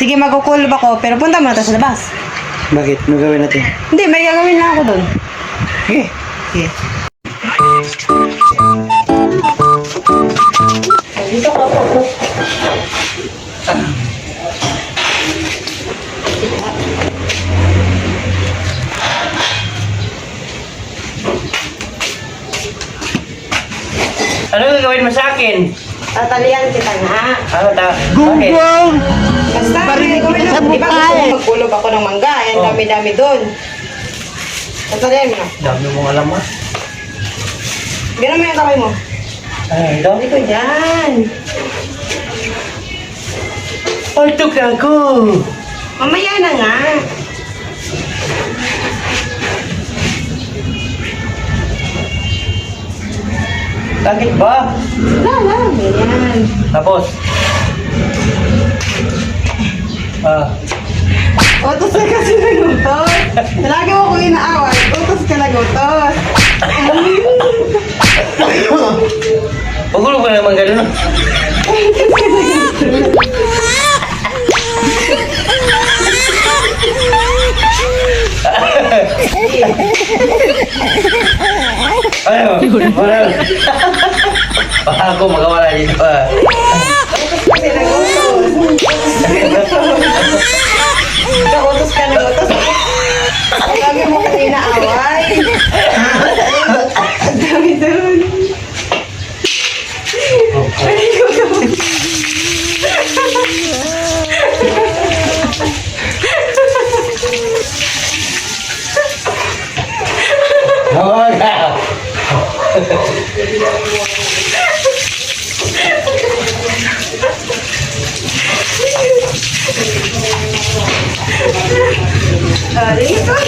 Sige, magkukulob ako, pero punta muna tayo sa labas. Bakit? Ano gawin natin? Hindi, may gagawin lang ako doon. Sige. Sige. Dito ka po. Ano gagawin mo sa akin? Tatalian kita nga. Ano ta? Gunggong! Basta, Barinig gawin kita sa lang. Di ba mukha gusto eh. mo magkulob ako ng mangga? Ang Oh. dami-dami doon. Tatalian mo na. Dami mong alam mo. Gano'n mo yung kamay mo. Ay, ito. Hindi ko dyan. Altok na ako. Mamaya na nga. Bakit ba? Wala lang. Ganyan. Tapos. Utos na kasi nagutos. Lagi mo ko inaaway. Utos ka nagutos. Pagulo ko naman gano'n. Ano? Wala. Baka ako magawala dito. Kasi nagutos. Utos ka nagutos. Lagi mo ko inaaway. Ang dami doon. Wala. Sorry.